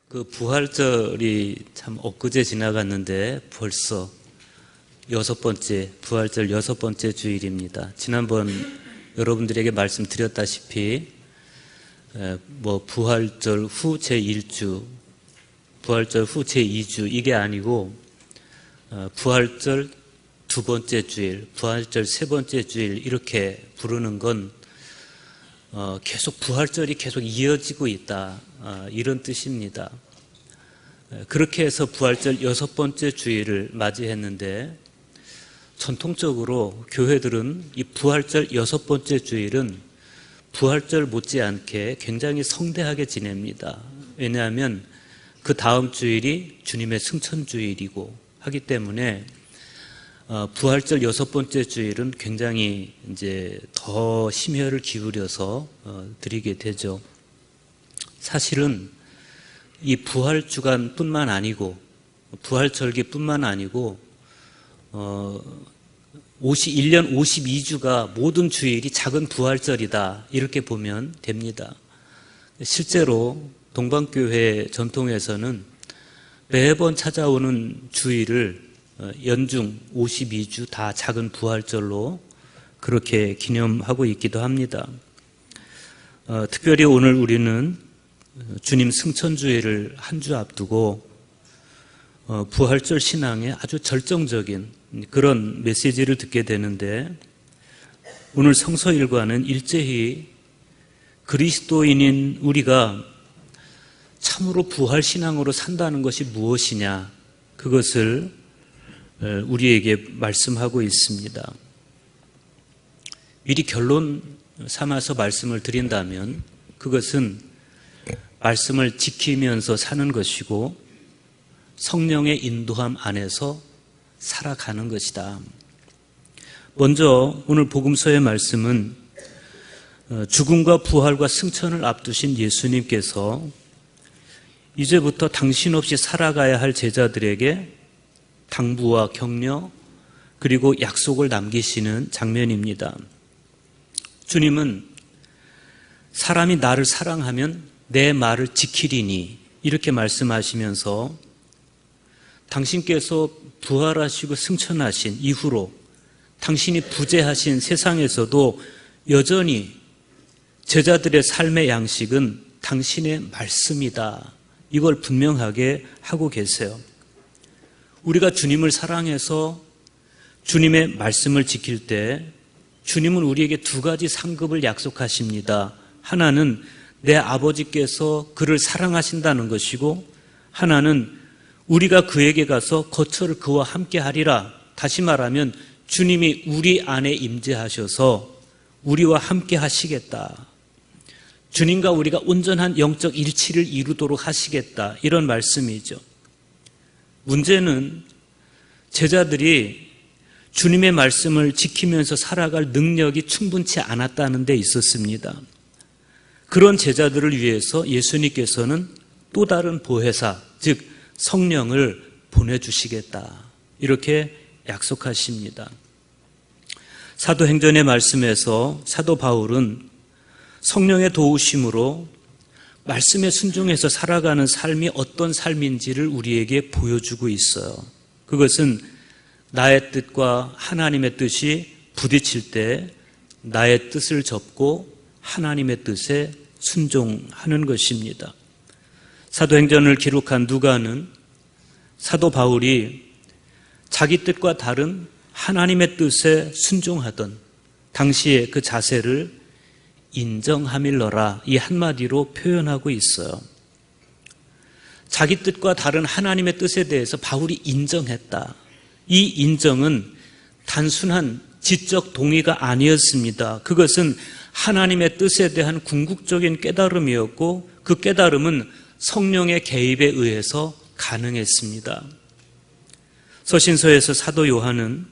그 부활절이 참 엊그제 지나갔는데 벌써 부활절 6번째 주일입니다. 지난번 여러분들에게 말씀드렸다시피 부활절 후 제1주, 부활절 후 제2주 이게 아니고 부활절 2번째 주일, 부활절 3번째 주일 이렇게 부르는 건 계속 부활절이 계속 이어지고 있다, 이런 뜻입니다. 그렇게 해서 부활절 6번째 주일을 맞이했는데 전통적으로 교회들은 이 부활절 6번째 주일은 부활절 못지않게 굉장히 성대하게 지냅니다. 왜냐하면 그 다음 주일이 주님의 승천주일이고 하기 때문에 부활절 6번째 주일은 굉장히 이제 더 심혈을 기울여서 드리게 되죠. 사실은 이 부활주간뿐만 아니고 부활절기뿐만 아니고 1년 52주가 모든 주일이 작은 부활절이다, 이렇게 보면 됩니다. 실제로 동방교회 전통에서는 매번 찾아오는 주일을 연중 52주 다 작은 부활절로 그렇게 기념하고 있기도 합니다. 특별히 오늘 우리는 주님 승천주일을 한 주 앞두고 부활절 신앙의 아주 절정적인 그런 메시지를 듣게 되는데, 오늘 성서 일과는 일제히 그리스도인인 우리가 참으로 부활신앙으로 산다는 것이 무엇이냐, 그것을 우리에게 말씀하고 있습니다. 미리 결론 삼아서 말씀을 드린다면 그것은 말씀을 지키면서 사는 것이고 성령의 인도함 안에서 살아가는 것이다. 먼저 오늘 복음서의 말씀은 죽음과 부활과 승천을 앞두신 예수님께서 이제부터 당신 없이 살아가야 할 제자들에게 당부와 격려 그리고 약속을 남기시는 장면입니다. 주님은 사람이 나를 사랑하면 내 말을 지키리니, 이렇게 말씀하시면서 당신께서 부활하시고 승천하신 이후로 당신이 부재하신 세상에서도 여전히 제자들의 삶의 양식은 당신의 말씀이다, 이걸 분명하게 하고 계세요. 우리가 주님을 사랑해서 주님의 말씀을 지킬 때 주님은 우리에게 두 가지 상급을 약속하십니다. 하나는 내 아버지께서 그를 사랑하신다는 것이고, 하나는 우리가 그에게 가서 거처를 그와 함께 하리라. 다시 말하면 주님이 우리 안에 임재하셔서 우리와 함께 하시겠다. 주님과 우리가 온전한 영적 일치를 이루도록 하시겠다, 이런 말씀이죠. 문제는 제자들이 주님의 말씀을 지키면서 살아갈 능력이 충분치 않았다는 데 있었습니다. 그런 제자들을 위해서 예수님께서는 또 다른 보혜사, 즉 성령을 보내주시겠다, 이렇게 약속하십니다. 사도행전의 말씀에서 사도 바울은 성령의 도우심으로 말씀에 순종해서 살아가는 삶이 어떤 삶인지를 우리에게 보여주고 있어요. 그것은 나의 뜻과 하나님의 뜻이 부딪힐 때 나의 뜻을 접고 하나님의 뜻에 순종하는 것입니다. 사도행전을 기록한 누가는 사도 바울이 자기 뜻과 다른 하나님의 뜻에 순종하던 당시의 그 자세를 인정함일러라, 이 한마디로 표현하고 있어요. 자기 뜻과 다른 하나님의 뜻에 대해서 바울이 인정했다. 이 인정은 단순한 지적 동의가 아니었습니다. 그것은 하나님의 뜻에 대한 궁극적인 깨달음이었고, 그 깨달음은 성령의 개입에 의해서 가능했습니다. 서신서에서 사도 요한은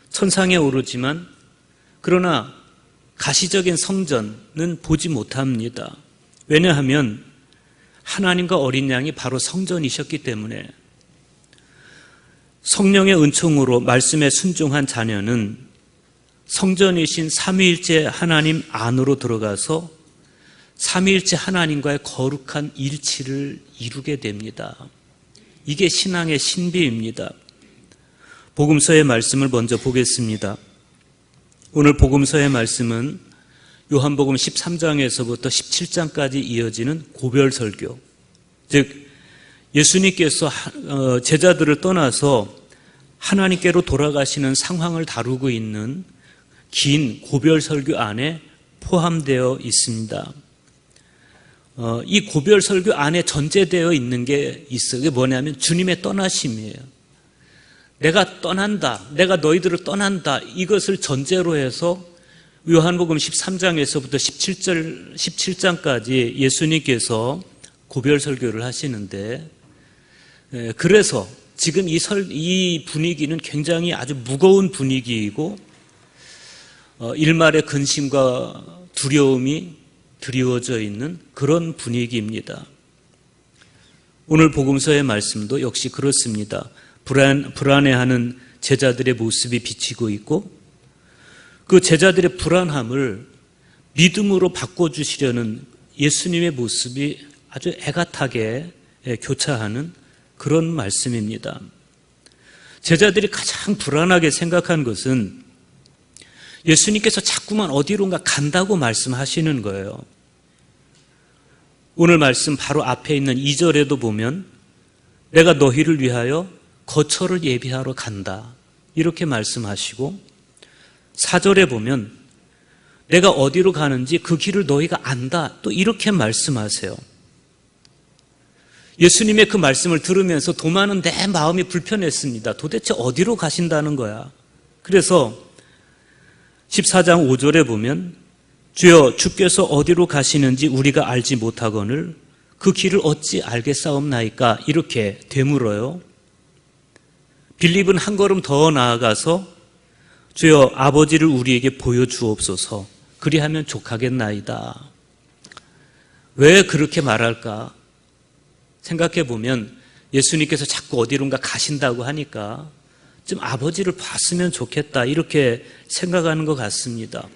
천상에 오르지만 그러나 가시적인 성전은 보지 못합니다. 왜냐하면 하나님과 어린 양이 바로 성전이셨기 때문에. 성령의 은총으로 말씀에 순종한 자녀는 성전이신 삼위일체 하나님 안으로 들어가서 삼위일체 하나님과의 거룩한 일치를 이루게 됩니다. 이게 신앙의 신비입니다. 복음서의 말씀을 먼저 보겠습니다. 오늘 복음서의 말씀은 요한복음 13장에서부터 17장까지 이어지는 고별설교, 즉 예수님께서 제자들을 떠나서 하나님께로 돌아가시는 상황을 다루고 있는 긴 고별설교 안에 포함되어 있습니다. 이 고별설교 안에 전제되어 있는 게 있어요. 그게 뭐냐면 주님의 떠나심이에요. 내가 떠난다, 내가 너희들을 떠난다, 이것을 전제로 해서 요한복음 13장에서부터 17장까지 예수님께서 고별설교를 하시는데, 그래서 지금 이 분위기는 굉장히 아주 무거운 분위기이고 일말의 근심과 두려움이 드리워져 있는 그런 분위기입니다. 오늘 복음서의 말씀도 역시 그렇습니다. 불안해하는 제자들의 모습이 비치고 있고, 그 제자들의 불안함을 믿음으로 바꿔주시려는 예수님의 모습이 아주 애같하게 교차하는 그런 말씀입니다. 제자들이 가장 불안하게 생각한 것은 예수님께서 자꾸만 어디론가 간다고 말씀하시는 거예요. 오늘 말씀 바로 앞에 있는 2절에도 보면 내가 너희를 위하여 거처를 예비하러 간다, 이렇게 말씀하시고, 4절에 보면 내가 어디로 가는지 그 길을 너희가 안다, 또 이렇게 말씀하세요. 예수님의 그 말씀을 들으면서 도마는 내 마음이 불편했습니다. 도대체 어디로 가신다는 거야? 그래서 14장 5절에 보면 주여 주께서 어디로 가시는지 우리가 알지 못하거늘 그 길을 어찌 알겠사옵나이까, 이렇게 되물어요. 빌립은 한 걸음 더 나아가서 주여 아버지를 우리에게 보여주옵소서, 그리하면 족하겠나이다. 왜 그렇게 말할까? 생각해 보면 예수님께서 자꾸 어디론가 가신다고 하니까 좀 아버지를 봤으면 좋겠다, 이렇게 생각하는 것 같습니다.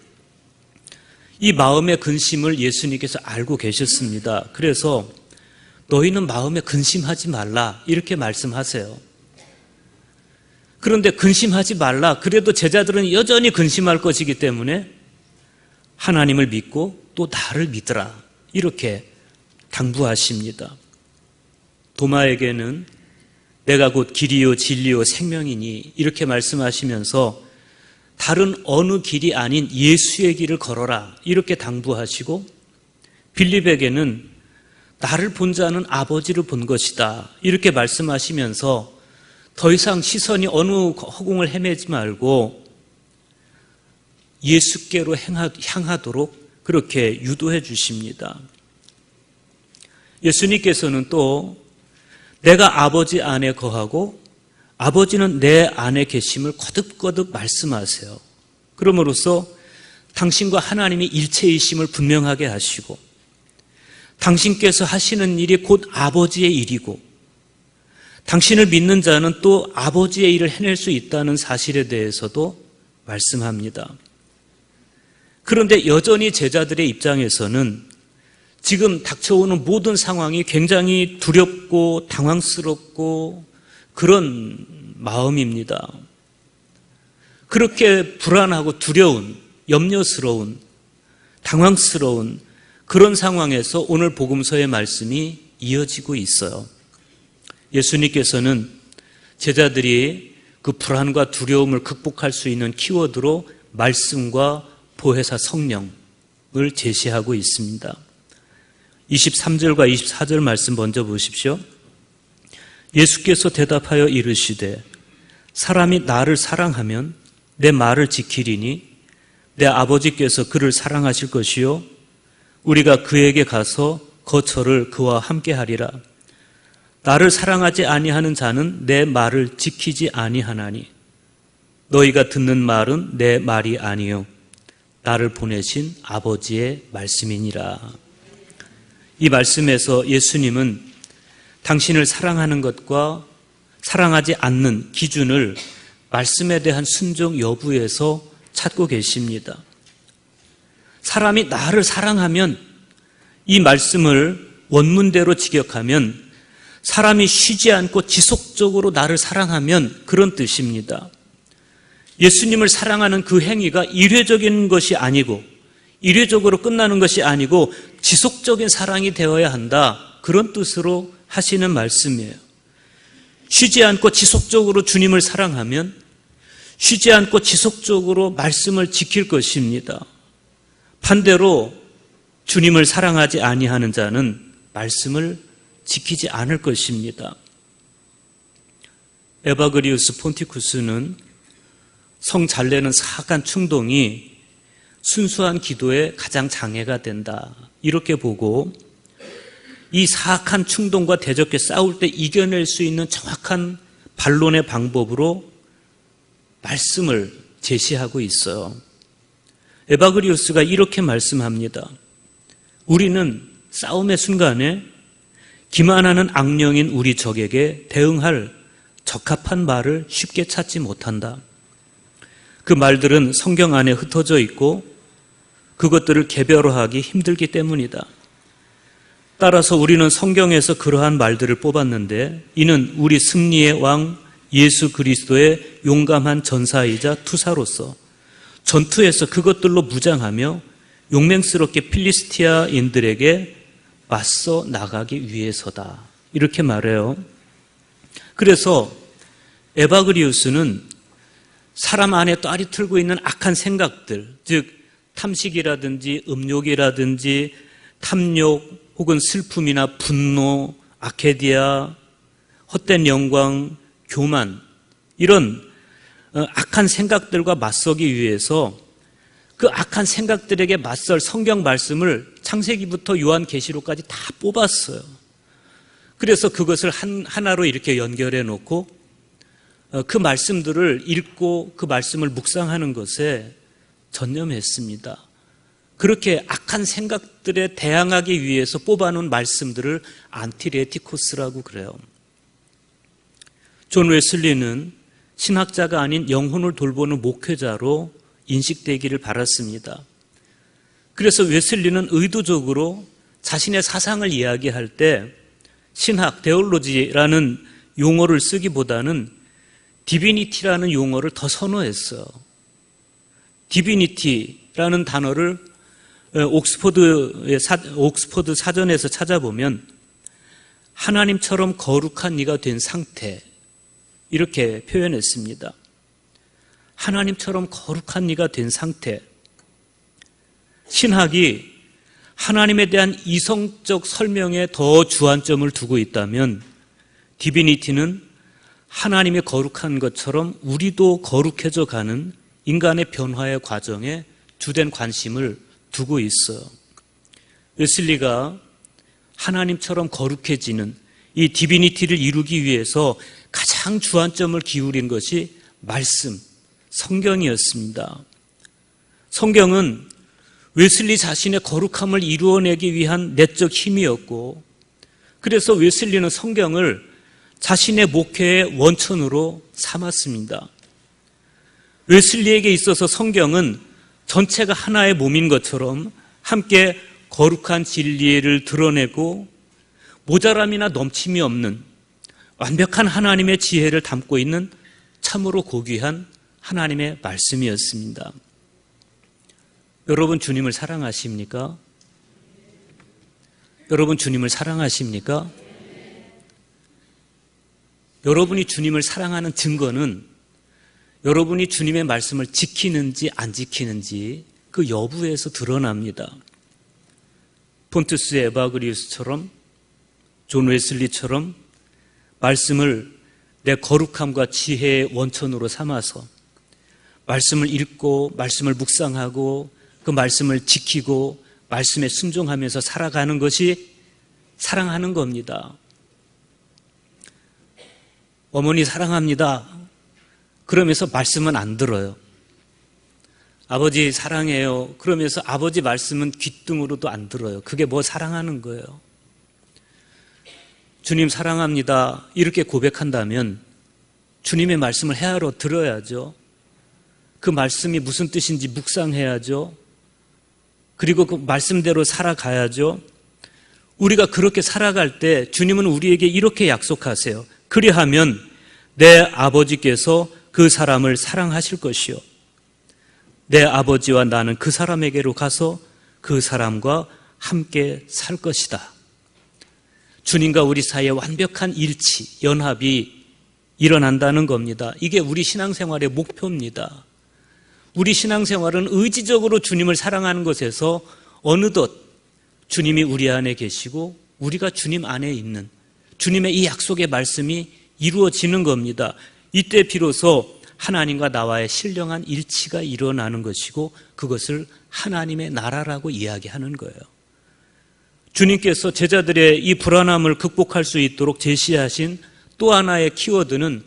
이 마음의 근심을 예수님께서 알고 계셨습니다. 그래서 너희는 마음에 근심하지 말라, 이렇게 말씀하세요. 그런데 근심하지 말라, 그래도 제자들은 여전히 근심할 것이기 때문에 하나님을 믿고 또 나를 믿으라, 이렇게 당부하십니다. 도마에게는 내가 곧 길이요 진리요 생명이니, 이렇게 말씀하시면서 다른 어느 길이 아닌 예수의 길을 걸어라, 이렇게 당부하시고, 빌립에게는 나를 본 자는 아버지를 본 것이다, 이렇게 말씀하시면서 더 이상 시선이 어느 허공을 헤매지 말고 예수께로 향하도록 그렇게 유도해 주십니다. 예수님께서는 또 내가 아버지 안에 거하고 아버지는 내 안에 계심을 거듭거듭 말씀하세요. 그럼으로써 당신과 하나님이 일체이심을 분명하게 하시고, 당신께서 하시는 일이 곧 아버지의 일이고, 당신을 믿는 자는 또 아버지의 일을 해낼 수 있다는 사실에 대해서도 말씀합니다. 그런데 여전히 제자들의 입장에서는 지금 닥쳐오는 모든 상황이 굉장히 두렵고 당황스럽고 그런 마음입니다. 그렇게 불안하고 두려운, 염려스러운, 당황스러운 그런 상황에서 오늘 복음서의 말씀이 이어지고 있어요. 예수님께서는 제자들이 그 불안과 두려움을 극복할 수 있는 키워드로 말씀과 보혜사 성령을 제시하고 있습니다. 23절과 24절 말씀 먼저 보십시오. 예수께서 대답하여 이르시되 사람이 나를 사랑하면 내 말을 지키리니 내 아버지께서 그를 사랑하실 것이요 우리가 그에게 가서 거처를 그와 함께 하리라. 나를 사랑하지 아니하는 자는 내 말을 지키지 아니하나니 너희가 듣는 말은 내 말이 아니요 나를 보내신 아버지의 말씀이니라. 이 말씀에서 예수님은 당신을 사랑하는 것과 사랑하지 않는 기준을 말씀에 대한 순종 여부에서 찾고 계십니다. 사람이 나를 사랑하면 이 말씀을 원문대로 직역하면 사람이 쉬지 않고 지속적으로 나를 사랑하면 그런 뜻입니다. 예수님을 사랑하는 그 행위가 일회적인 것이 아니고 일회적으로 끝나는 것이 아니고 지속적인 사랑이 되어야 한다. 그런 뜻으로 하시는 말씀이에요. 쉬지 않고 지속적으로 주님을 사랑하면 쉬지 않고 지속적으로 말씀을 지킬 것입니다. 반대로 주님을 사랑하지 아니하는 자는 말씀을 지키지 않을 것입니다. 에바그리우스 폰티쿠스는 성 잘 내는 사악한 충동이 순수한 기도에 가장 장애가 된다. 이렇게 보고 이 사악한 충동과 대적해 싸울 때 이겨낼 수 있는 정확한 반론의 방법으로 말씀을 제시하고 있어요. 에바그리우스가 이렇게 말씀합니다. 우리는 싸움의 순간에 기만하는 악령인 우리 적에게 대응할 적합한 말을 쉽게 찾지 못한다. 그 말들은 성경 안에 흩어져 있고 그것들을 개별화하기 힘들기 때문이다. 따라서 우리는 성경에서 그러한 말들을 뽑았는데 이는 우리 승리의 왕 예수 그리스도의 용감한 전사이자 투사로서 전투에서 그것들로 무장하며 용맹스럽게 필리스티아인들에게 맞서 나가기 위해서다. 이렇게 말해요. 그래서 에바그리우스는 사람 안에 또아리 틀고 있는 악한 생각들, 즉 탐식이라든지 음욕이라든지 탐욕 혹은 슬픔이나 분노, 아케디아, 헛된 영광, 교만 이런 악한 생각들과 맞서기 위해서 그 악한 생각들에게 맞설 성경 말씀을 창세기부터 요한계시록까지 다 뽑았어요. 그래서 그것을 하나로 이렇게 연결해 놓고 그 말씀들을 읽고 그 말씀을 묵상하는 것에 전념했습니다. 그렇게 악한 생각들에 대항하기 위해서 뽑아놓은 말씀들을 안티레티코스라고 그래요. 존 웨슬리는 신학자가 아닌 영혼을 돌보는 목회자로 인식되기를 바랐습니다. 그래서 웨슬리는 의도적으로 자신의 사상을 이야기할 때 신학, 데올로지라는 용어를 쓰기보다는 디비니티라는 용어를 더 선호했어요. 디비니티라는 단어를 옥스퍼드 사전에서 찾아보면 하나님처럼 거룩한 이가 된 상태 이렇게 표현했습니다. 하나님처럼 거룩한 이가 된 상태. 신학이 하나님에 대한 이성적 설명에 더 주안점을 두고 있다면 디비니티는 하나님의 거룩한 것처럼 우리도 거룩해져 가는 인간의 변화의 과정에 주된 관심을 두고 있어요. 웨슬리가 하나님처럼 거룩해지는 이 디비니티를 이루기 위해서 가장 주안점을 기울인 것이 말씀, 성경이었습니다. 성경은 웨슬리 자신의 거룩함을 이루어내기 위한 내적 힘이었고 그래서 웨슬리는 성경을 자신의 목회의 원천으로 삼았습니다. 웨슬리에게 있어서 성경은 전체가 하나의 몸인 것처럼 함께 거룩한 진리를 드러내고 모자람이나 넘침이 없는 완벽한 하나님의 지혜를 담고 있는 참으로 고귀한 하나님의 말씀이었습니다. 여러분 주님을 사랑하십니까? 여러분 주님을 사랑하십니까? 여러분이 주님을 사랑하는 증거는 여러분이 주님의 말씀을 지키는지 안 지키는지 그 여부에서 드러납니다. 폰투스 에바그리우스처럼 존 웨슬리처럼 말씀을 내 거룩함과 지혜의 원천으로 삼아서 말씀을 읽고 말씀을 묵상하고 그 말씀을 지키고 말씀에 순종하면서 살아가는 것이 사랑하는 겁니다. 어머니 사랑합니다. 그러면서 말씀은 안 들어요. 아버지 사랑해요. 그러면서 아버지 말씀은 귓등으로도 안 들어요. 그게 뭐 사랑하는 거예요. 주님 사랑합니다. 이렇게 고백한다면 주님의 말씀을 헤아려 들어야죠. 그 말씀이 무슨 뜻인지 묵상해야죠. 그리고 그 말씀대로 살아가야죠. 우리가 그렇게 살아갈 때 주님은 우리에게 이렇게 약속하세요. 그리하면 내 아버지께서 그 사람을 사랑하실 것이요, 내 아버지와 나는 그 사람에게로 가서 그 사람과 함께 살 것이다. 주님과 우리 사이에 완벽한 일치, 연합이 일어난다는 겁니다. 이게 우리 신앙생활의 목표입니다. 우리 신앙생활은 의지적으로 주님을 사랑하는 것에서 어느덧 주님이 우리 안에 계시고 우리가 주님 안에 있는 주님의 이 약속의 말씀이 이루어지는 겁니다. 이때 비로소 하나님과 나와의 신령한 일치가 일어나는 것이고 그것을 하나님의 나라라고 이야기하는 거예요. 주님께서 제자들의 이 불안함을 극복할 수 있도록 제시하신 또 하나의 키워드는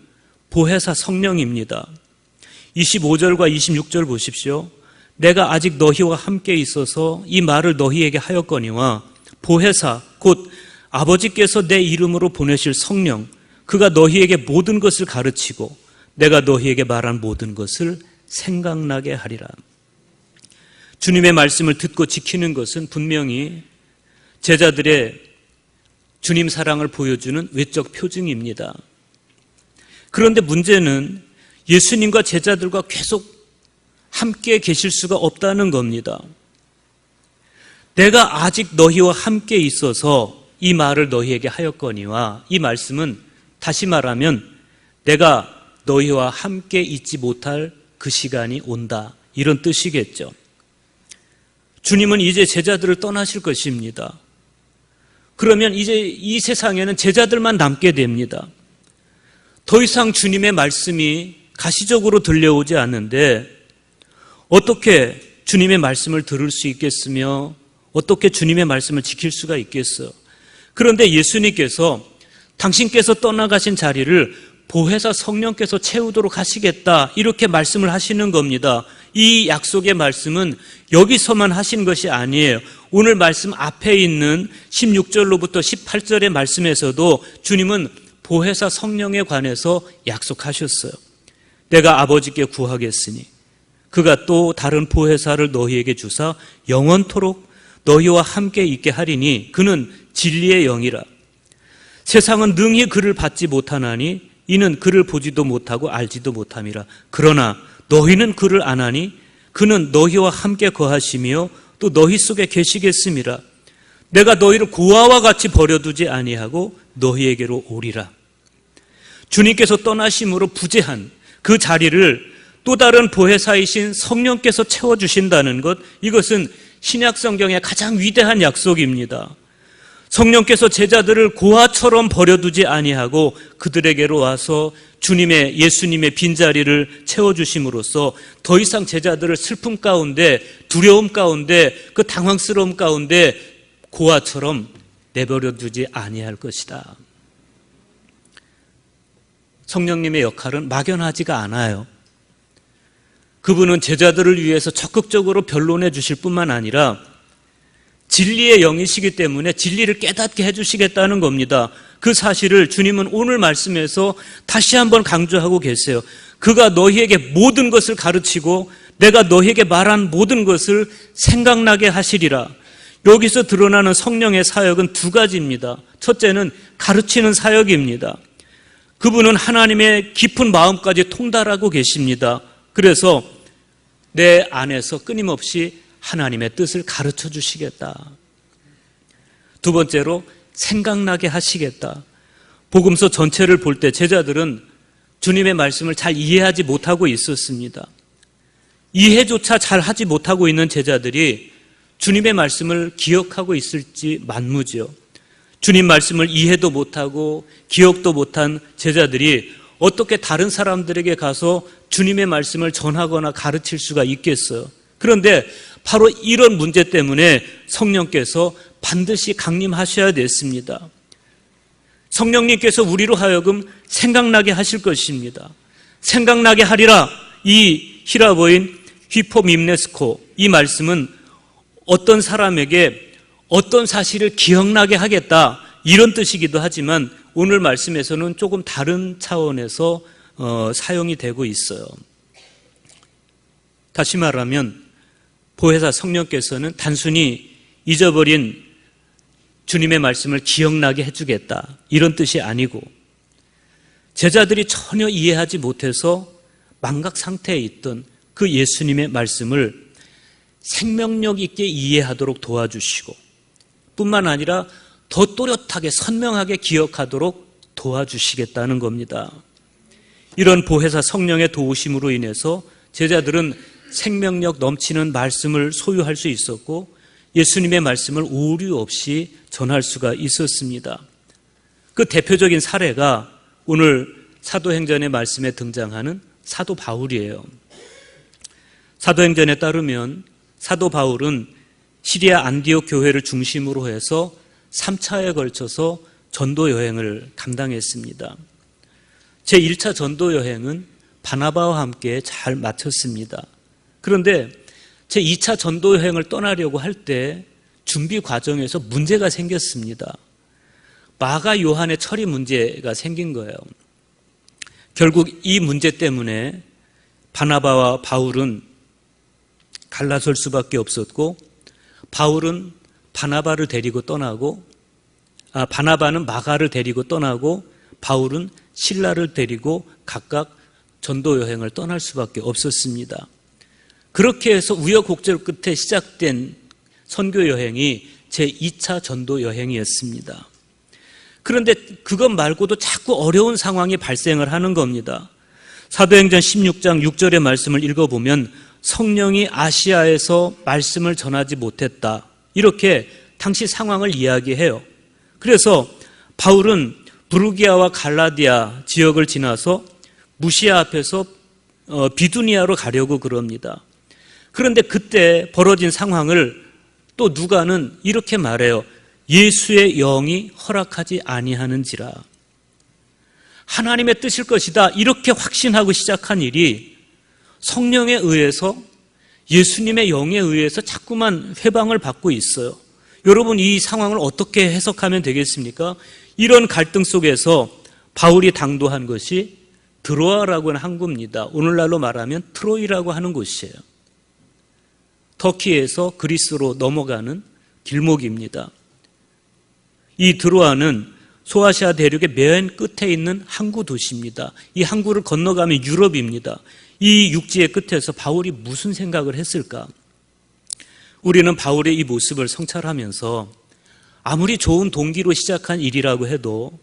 보혜사 성령입니다. 25절과 26절 보십시오. 내가 아직 너희와 함께 있어서 이 말을 너희에게 하였거니와 보혜사 곧 아버지께서 내 이름으로 보내실 성령, 그가 너희에게 모든 것을 가르치고 내가 너희에게 말한 모든 것을 생각나게 하리라. 주님의 말씀을 듣고 지키는 것은 분명히 제자들의 주님 사랑을 보여주는 외적 표징입니다. 그런데 문제는 예수님과 제자들과 계속 함께 계실 수가 없다는 겁니다. 내가 아직 너희와 함께 있어서 이 말을 너희에게 하였거니와, 이 말씀은 다시 말하면 내가 너희와 함께 있지 못할 그 시간이 온다, 이런 뜻이겠죠. 주님은 이제 제자들을 떠나실 것입니다. 그러면 이제 이 세상에는 제자들만 남게 됩니다. 더 이상 주님의 말씀이 가시적으로 들려오지 않는데 어떻게 주님의 말씀을 들을 수 있겠으며 어떻게 주님의 말씀을 지킬 수가 있겠어요? 그런데 예수님께서 당신께서 떠나가신 자리를 보혜사 성령께서 채우도록 하시겠다, 이렇게 말씀을 하시는 겁니다. 이 약속의 말씀은 여기서만 하신 것이 아니에요. 오늘 말씀 앞에 있는 16절로부터 18절의 말씀에서도 주님은 보혜사 성령에 관해서 약속하셨어요. 내가 아버지께 구하겠으니 그가 또 다른 보혜사를 너희에게 주사 영원토록 너희와 함께 있게 하리니 그는 진리의 영이라. 세상은 능히 그를 받지 못하나니 이는 그를 보지도 못하고 알지도 못함이라. 그러나 너희는 그를 아나니 그는 너희와 함께 거하시며 또 너희 속에 계시겠음이라. 내가 너희를 고아와 같이 버려두지 아니하고 너희에게로 오리라. 주님께서 떠나심으로 부재한 그 자리를 또 다른 보혜사이신 성령께서 채워주신다는 것, 이것은 신약 성경의 가장 위대한 약속입니다. 성령께서 제자들을 고아처럼 버려두지 아니하고 그들에게로 와서 주님의, 예수님의 빈자리를 채워주심으로써 더 이상 제자들을 슬픔 가운데, 두려움 가운데, 그 당황스러움 가운데 고아처럼 내버려두지 아니할 것이다. 성령님의 역할은 막연하지가 않아요. 그분은 제자들을 위해서 적극적으로 변론해 주실 뿐만 아니라 진리의 영이시기 때문에 진리를 깨닫게 해주시겠다는 겁니다. 그 사실을 주님은 오늘 말씀에서 다시 한번 강조하고 계세요. 그가 너희에게 모든 것을 가르치고 내가 너희에게 말한 모든 것을 생각나게 하시리라. 여기서 드러나는 성령의 사역은 두 가지입니다. 첫째는 가르치는 사역입니다. 그분은 하나님의 깊은 마음까지 통달하고 계십니다. 그래서 내 안에서 끊임없이 하나님의 뜻을 가르쳐 주시겠다. 두 번째로 생각나게 하시겠다. 복음서 전체를 볼 때 제자들은 주님의 말씀을 잘 이해하지 못하고 있었습니다. 이해조차 잘 하지 못하고 있는 제자들이 주님의 말씀을 기억하고 있을지 만무지요. 주님 말씀을 이해도 못하고 기억도 못한 제자들이 어떻게 다른 사람들에게 가서 주님의 말씀을 전하거나 가르칠 수가 있겠어요? 그런데 바로 이런 문제 때문에 성령께서 반드시 강림하셔야 됐습니다. 성령님께서 우리로 하여금 생각나게 하실 것입니다. 생각나게 하리라. 이 히라보인 휘포밈네스코, 이 말씀은 어떤 사람에게 어떤 사실을 기억나게 하겠다, 이런 뜻이기도 하지만 오늘 말씀에서는 조금 다른 차원에서 사용이 되고 있어요. 다시 말하면 보혜사 성령께서는 단순히 잊어버린 주님의 말씀을 기억나게 해주겠다, 이런 뜻이 아니고, 제자들이 전혀 이해하지 못해서 망각 상태에 있던 그 예수님의 말씀을 생명력 있게 이해하도록 도와주시고, 뿐만 아니라 더 또렷하게 선명하게 기억하도록 도와주시겠다는 겁니다. 이런 보혜사 성령의 도우심으로 인해서 제자들은 생명력 넘치는 말씀을 소유할 수 있었고, 예수님의 말씀을 오류 없이 전할 수가 있었습니다. 그 대표적인 사례가 오늘 사도행전의 말씀에 등장하는 사도 바울이에요. 사도행전에 따르면 사도 바울은 시리아 안디옥 교회를 중심으로 해서 3차에 걸쳐서 전도 여행을 감당했습니다. 제1차 전도 여행은 바나바와 함께 잘 마쳤습니다. 그런데 제2차 전도 여행을 떠나려고 할 때 준비 과정에서 문제가 생겼습니다. 마가 요한의 처리 문제가 생긴 거예요. 결국 이 문제 때문에 바나바와 바울은 갈라설 수밖에 없었고, 바울은 바나바를 데리고 떠나고, 바나바는 마가를 데리고 떠나고, 바울은 실라를 데리고 각각 전도 여행을 떠날 수밖에 없었습니다. 그렇게 해서 우여곡절 끝에 시작된 선교 여행이 제2차 전도 여행이었습니다. 그런데 그것 말고도 자꾸 어려운 상황이 발생을 하는 겁니다. 사도행전 16장 6절의 말씀을 읽어보면 성령이 아시아에서 말씀을 전하지 못했다, 이렇게 당시 상황을 이야기해요. 그래서 바울은 부르기아와 갈라디아 지역을 지나서 무시아 앞에서 비두니아로 가려고 그럽니다. 그런데 그때 벌어진 상황을 또 누가는 이렇게 말해요. 예수의 영이 허락하지 아니하는지라. 하나님의 뜻일 것이다, 이렇게 확신하고 시작한 일이 성령에 의해서, 예수님의 영에 의해서 자꾸만 회방을 받고 있어요. 여러분, 이 상황을 어떻게 해석하면 되겠습니까? 이런 갈등 속에서 바울이 당도한 것이 드로아라고 하는 항구입니다. 오늘날로 말하면 트로이라고 하는 곳이에요. 터키에서 그리스로 넘어가는 길목입니다. 이 드로아는 소아시아 대륙의 맨 끝에 있는 항구 도시입니다. 이 항구를 건너가면 유럽입니다. 이 육지의 끝에서 바울이 무슨 생각을 했을까? 우리는 바울의 이 모습을 성찰하면서 아무리 좋은 동기로 시작한 일이라고 해도,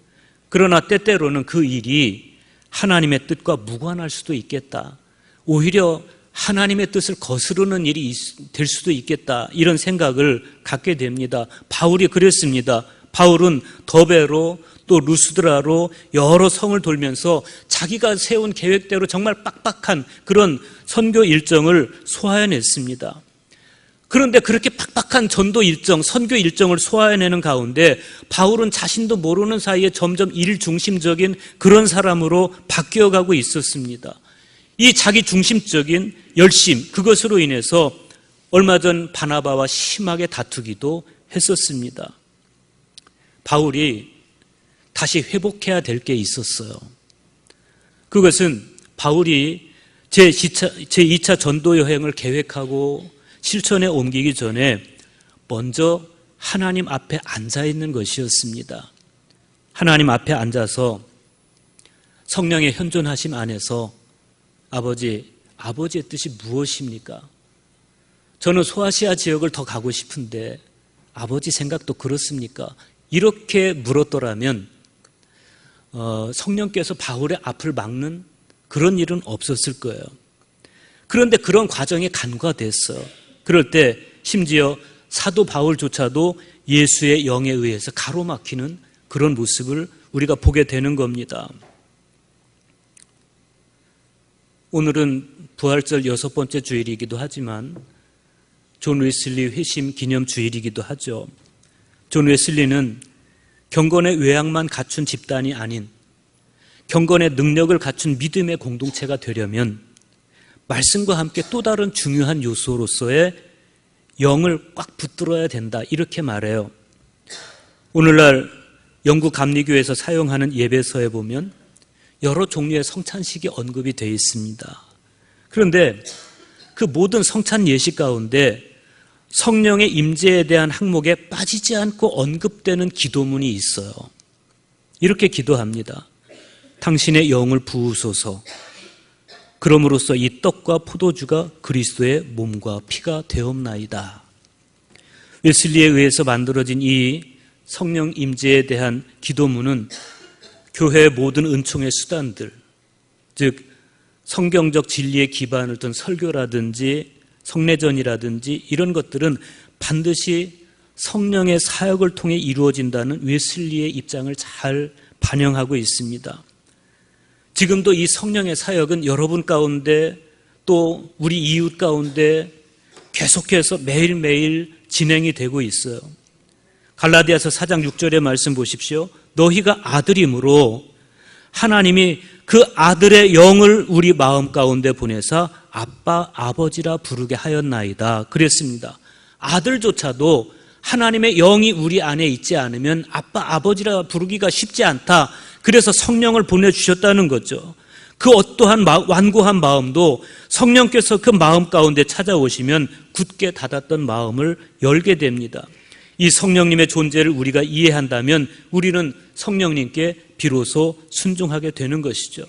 그러나 때때로는 그 일이 하나님의 뜻과 무관할 수도 있겠다, 오히려 하나님의 뜻을 거스르는 일이 될 수도 있겠다, 이런 생각을 갖게 됩니다. 바울이 그랬습니다. 바울은 더베로 또 루스드라로 여러 성을 돌면서 자기가 세운 계획대로 정말 빡빡한 그런 선교 일정을 소화해냈습니다. 그런데 그렇게 빡빡한 전도 일정, 선교 일정을 소화해내는 가운데 바울은 자신도 모르는 사이에 점점 일 중심적인 그런 사람으로 바뀌어가고 있었습니다. 이 자기 중심적인 열심, 그것으로 인해서 얼마 전 바나바와 심하게 다투기도 했었습니다. 바울이 다시 회복해야 될 게 있었어요. 그것은 바울이 제2차 전도 여행을 계획하고 실천에 옮기기 전에 먼저 하나님 앞에 앉아 있는 것이었습니다. 하나님 앞에 앉아서 성령의 현존하심 안에서 아버지의 뜻이 무엇입니까? 저는 소아시아 지역을 더 가고 싶은데 아버지 생각도 그렇습니까? 이렇게 물었더라면 성령께서 바울의 앞을 막는 그런 일은 없었을 거예요. 그런데 그런 과정이 간과됐어요. 그럴 때 심지어 사도 바울조차도 예수의 영에 의해서 가로막히는 그런 모습을 우리가 보게 되는 겁니다. 오늘은 부활절 6번째 주일이기도 하지만 존 웨슬리 회심 기념 주일이기도 하죠. 존 웨슬리는 경건의 외양만 갖춘 집단이 아닌 경건의 능력을 갖춘 믿음의 공동체가 되려면 말씀과 함께 또 다른 중요한 요소로서의 영을 꽉 붙들어야 된다, 이렇게 말해요. 오늘날 영국 감리교에서 사용하는 예배서에 보면 여러 종류의 성찬식이 언급이 되어 있습니다. 그런데 그 모든 성찬 예식 가운데 성령의 임재에 대한 항목에 빠지지 않고 언급되는 기도문이 있어요. 이렇게 기도합니다. 당신의 영을 부으소서. 그럼으로써 이 떡과 포도주가 그리스도의 몸과 피가 되옵나이다. 웨슬리에 의해서 만들어진 이 성령 임재에 대한 기도문은 교회의 모든 은총의 수단들, 즉 성경적 진리의 기반을 둔 설교라든지 성례전이라든지 이런 것들은 반드시 성령의 사역을 통해 이루어진다는 웨슬리의 입장을 잘 반영하고 있습니다. 지금도 이 성령의 사역은 여러분 가운데 또 우리 이웃 가운데 계속해서 매일매일 진행이 되고 있어요. 갈라디아서 4장 6절의 말씀 보십시오. 너희가 아들이므로 하나님이 그 아들의 영을 우리 마음 가운데 보내사 아빠, 아버지라 부르게 하였나이다. 그랬습니다. 아들조차도 하나님의 영이 우리 안에 있지 않으면 아빠, 아버지라 부르기가 쉽지 않다. 그래서 성령을 보내주셨다는 거죠. 그 어떠한 완고한 마음도 성령께서 그 마음 가운데 찾아오시면 굳게 닫았던 마음을 열게 됩니다. 이 성령님의 존재를 우리가 이해한다면 우리는 성령님께 비로소 순종하게 되는 것이죠.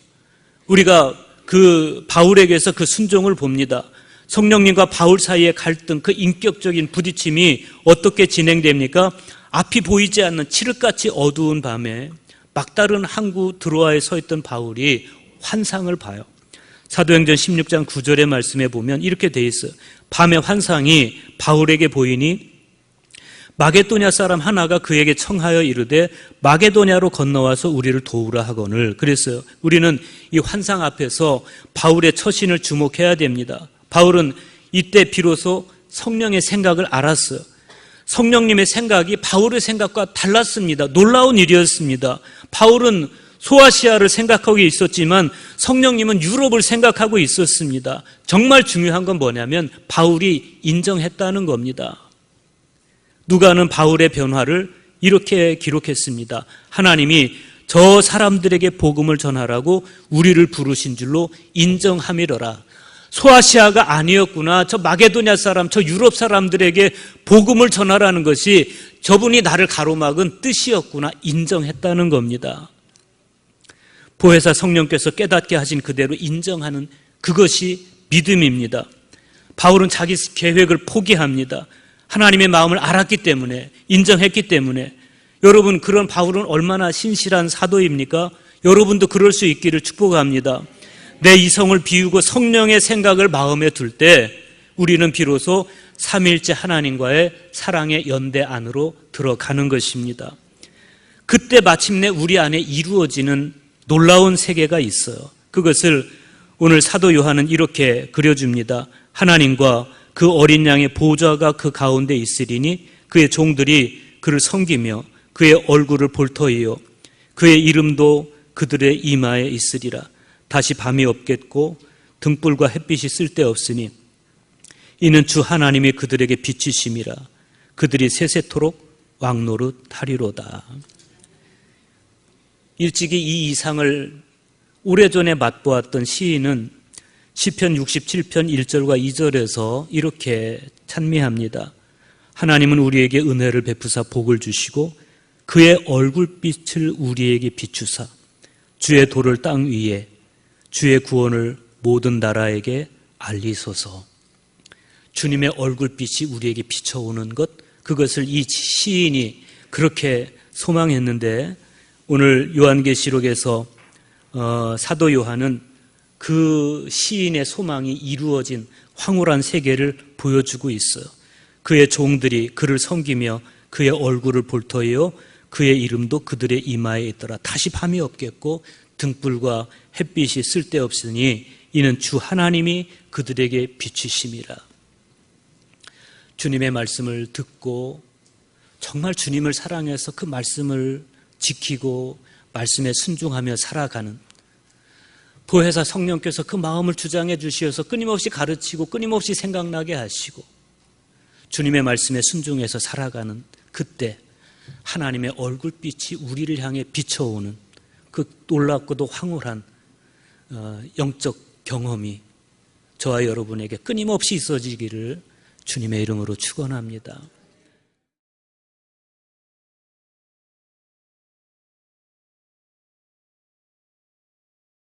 우리가 그 바울에게서 그 순종을 봅니다. 성령님과 바울 사이의 갈등, 그 인격적인 부딪힘이 어떻게 진행됩니까? 앞이 보이지 않는 칠흑같이 어두운 밤에 막다른 항구 드로아에 서 있던 바울이 환상을 봐요. 사도행전 16장 9절의 말씀에 보면 이렇게 돼 있어요. 밤의 환상이 바울에게 보이니 마게도냐 사람 하나가 그에게 청하여 이르되 마게도냐로 건너와서 우리를 도우라 하거늘. 그랬어요. 우리는 이 환상 앞에서 바울의 처신을 주목해야 됩니다. 바울은 이때 비로소 성령의 생각을 알았어요. 성령님의 생각이 바울의 생각과 달랐습니다. 놀라운 일이었습니다. 바울은 소아시아를 생각하고 있었지만 성령님은 유럽을 생각하고 있었습니다. 정말 중요한 건 뭐냐면 바울이 인정했다는 겁니다. 누가는 바울의 변화를 이렇게 기록했습니다. 하나님이 저 사람들에게 복음을 전하라고 우리를 부르신 줄로 인정함이러라. 소아시아가 아니었구나. 저 마게도냐 사람, 저 유럽 사람들에게 복음을 전하라는 것이 저분이 나를 가로막은 뜻이었구나. 인정했다는 겁니다. 보혜사 성령께서 깨닫게 하신 그대로 인정하는 그것이 믿음입니다. 바울은 자기 계획을 포기합니다. 하나님의 마음을 알았기 때문에, 인정했기 때문에. 여러분, 그런 바울은 얼마나 신실한 사도입니까? 여러분도 그럴 수 있기를 축복합니다. 내 이성을 비우고 성령의 생각을 마음에 둘 때 우리는 비로소 삼위일체 하나님과의 사랑의 연대 안으로 들어가는 것입니다. 그때 마침내 우리 안에 이루어지는 놀라운 세계가 있어요. 그것을 오늘 사도 요한은 이렇게 그려줍니다. 하나님과 그 어린 양의 보좌가 그 가운데 있으리니 그의 종들이 그를 섬기며 그의 얼굴을 볼 터이요 그의 이름도 그들의 이마에 있으리라. 다시 밤이 없겠고 등불과 햇빛이 쓸데없으니 이는 주 하나님이 그들에게 비치심이라. 그들이 세세토록 왕노릇 하리로다. 일찍이 이 이상을 오래전에 맛보았던 시인은 시편 67편 1절과 2절에서 이렇게 찬미합니다. 하나님은 우리에게 은혜를 베푸사 복을 주시고 그의 얼굴빛을 우리에게 비추사 주의 도를 땅 위에 주의 구원을 모든 나라에게 알리소서. 주님의 얼굴빛이 우리에게 비춰오는 것, 그것을 이 시인이 그렇게 소망했는데 오늘 요한계시록에서 사도 요한은 그 시인의 소망이 이루어진 황홀한 세계를 보여주고 있어요. 그의 종들이 그를 섬기며 그의 얼굴을 볼 터이요 그의 이름도 그들의 이마에 있더라. 다시 밤이 없겠고 등불과 햇빛이 쓸데없으니 이는 주 하나님이 그들에게 비추심이라. 주님의 말씀을 듣고 정말 주님을 사랑해서 그 말씀을 지키고 말씀에 순종하며 살아가는 보혜사 성령께서 그 마음을 주장해 주시어서 끊임없이 가르치고 끊임없이 생각나게 하시고 주님의 말씀에 순종해서 살아가는 그때 하나님의 얼굴빛이 우리를 향해 비춰오는 그 놀랍고도 황홀한 영적 경험이 저와 여러분에게 끊임없이 있어지기를 주님의 이름으로 축원합니다.